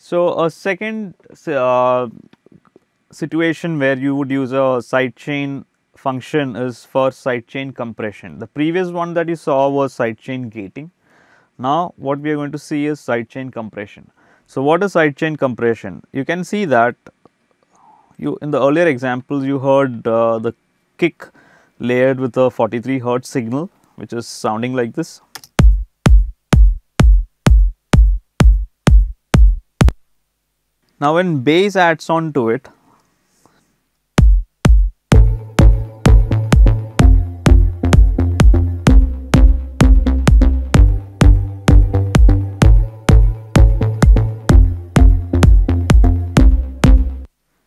So, a second situation where you would use a sidechain function is for sidechain compression. The previous one that you saw was sidechain gating. Now, what we are going to see is sidechain compression. So, what is sidechain compression? You can see that you in the earlier examples you heard the kick layered with a 43 hertz signal, which is sounding like this. Now, when bass adds on to it,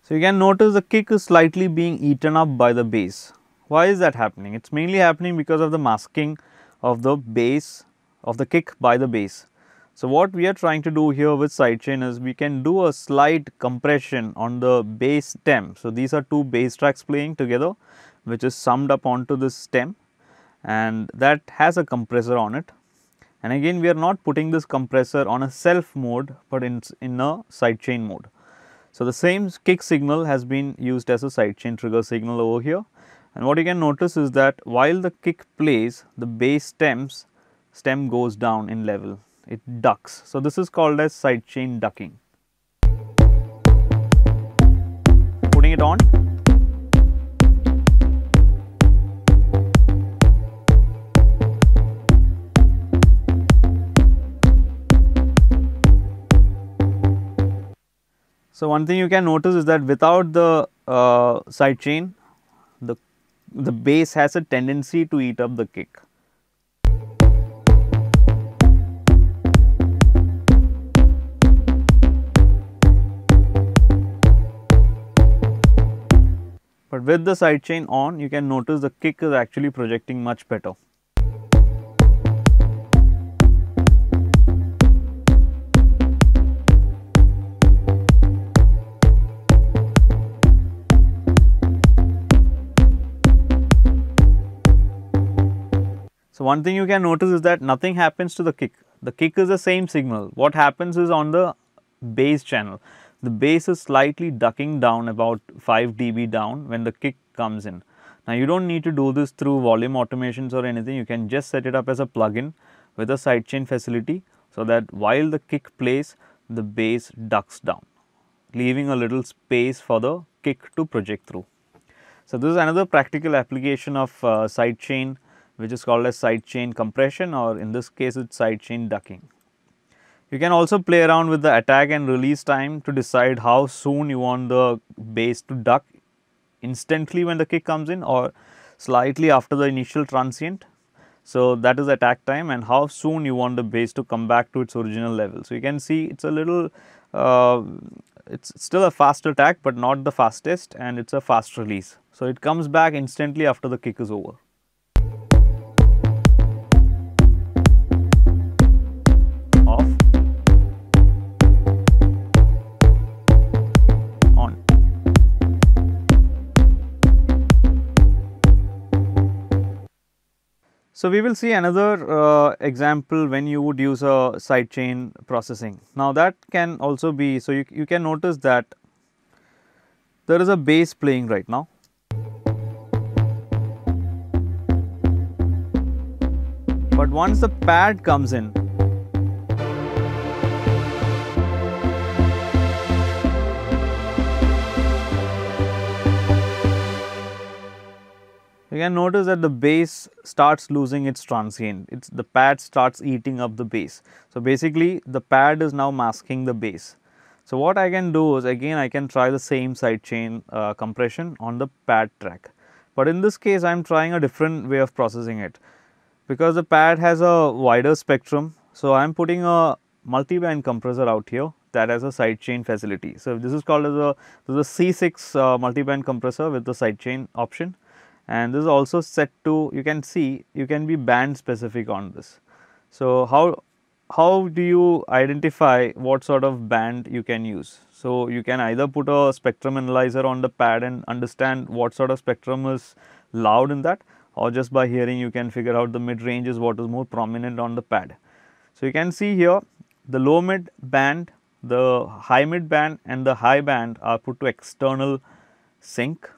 so you can notice the kick is slightly being eaten up by the bass. Why is that happening? It is mainly happening because of the masking of the bass of the kick by the bass. So, what we are trying to do here with sidechain is we can do a slight compression on the bass stem. So, these are two bass tracks playing together, which is summed up onto this stem, and that has a compressor on it. And again, we are not putting this compressor on a self mode, but in a sidechain mode. So, the same kick signal has been used as a sidechain trigger signal over here, and what you can notice is that while the kick plays, the bass stem goes down in level, it ducks. So, this is called as sidechain ducking. Putting it on. So, one thing you can notice is that without the sidechain, the bass has a tendency to eat up the kick. But with the sidechain on, you can notice the kick is actually projecting much better. So, one thing you can notice is that nothing happens to the kick. The kick is the same signal. What happens is on the bass channel, the bass is slightly ducking down about 5 dB down when the kick comes in. Now, you do not need to do this through volume automations or anything. You can just set it up as a plugin with a sidechain facility, so that while the kick plays, the bass ducks down, leaving a little space for the kick to project through. So, this is another practical application of sidechain, which is called as sidechain compression, or in this case it is sidechain ducking. You can also play around with the attack and release time to decide how soon you want the bass to duck, instantly when the kick comes in or slightly after the initial transient. So, that is attack time, and how soon you want the bass to come back to its original level. So, you can see it is a little it is still a fast attack, but not the fastest, and it is a fast release. So, it comes back instantly after the kick is over. Off, on. So, we will see another example when you would use a sidechain processing. Now, that can also be, so you can notice that there is a bass playing right now. But once the pad comes in, you can notice that the bass starts losing its transient, the pad starts eating up the bass. So, basically the pad is now masking the bass. So, what I can do is, again I can try the same sidechain compression on the pad track, but in this case I am trying a different way of processing it, because the pad has a wider spectrum. So, I am putting a multi-band compressor out here that has a sidechain facility. So, this is called as a C6 multi-band compressor with the sidechain option, and this is also set to, you can see you can be band specific on this. So, how do you identify what sort of band you can use? So, you can either put a spectrum analyzer on the pad and understand what sort of spectrum is loud in that, or just by hearing you can figure out the mid range is what is more prominent on the pad. So, you can see here the low mid band the high mid band and the high band are put to external sync,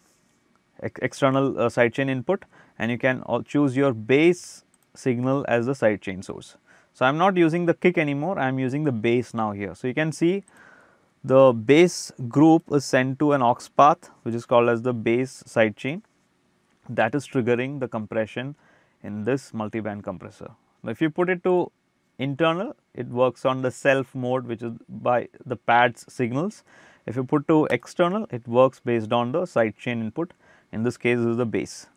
external sidechain input, and you can choose your bass signal as the sidechain source. So, I am not using the kick anymore, I am using the bass now here. So, you can see the bass group is sent to an aux path which is called as the bass sidechain, that is triggering the compression in this multi-band compressor. Now, if you put it to internal, it works on the self mode, which is by the pads signals. If you put to external, it works based on the sidechain input, in this case is the bass.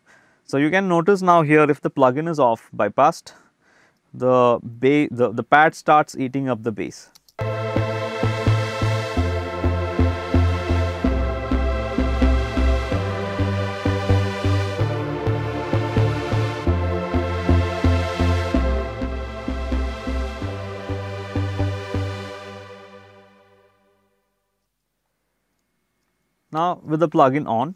So, you can notice now here, if the plugin is off, bypassed, the pad starts eating up the bass. Now, with the plugin on,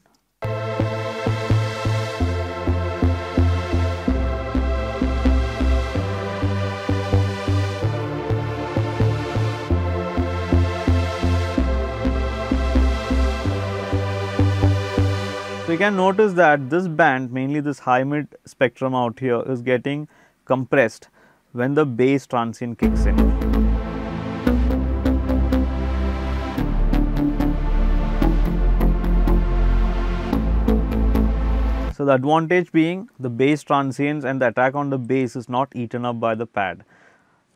so you can notice that this band, mainly this high mid spectrum out here, is getting compressed when the bass transient kicks in. So, the advantage being the bass transients and the attack on the bass is not eaten up by the pad.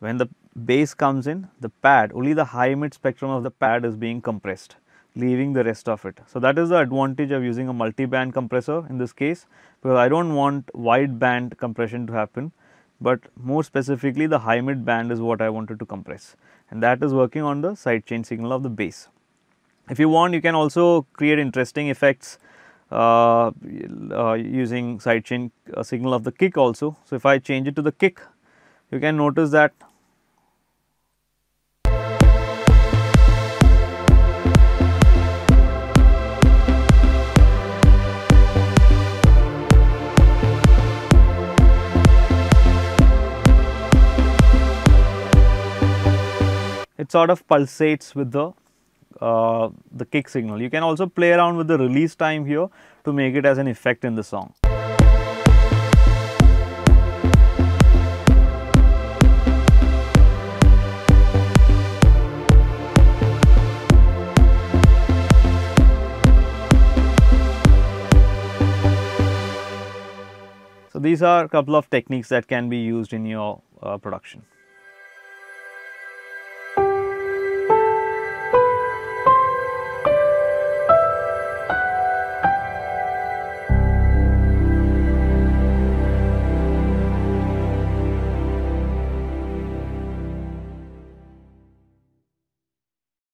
When the bass comes in, the pad, only the high mid spectrum of the pad is being compressed, leaving the rest of it. So, that is the advantage of using a multi-band compressor in this case, because I do not want wide band compression to happen, but more specifically the high mid band is what I wanted to compress, and that is working on the sidechain signal of the bass. If you want, you can also create interesting effects using sidechain signal of the kick also. So, if I change it to the kick, you can notice that it sort of pulsates with the kick signal. You can also play around with the release time here to make it as an effect in the song. So, these are a couple of techniques that can be used in your production.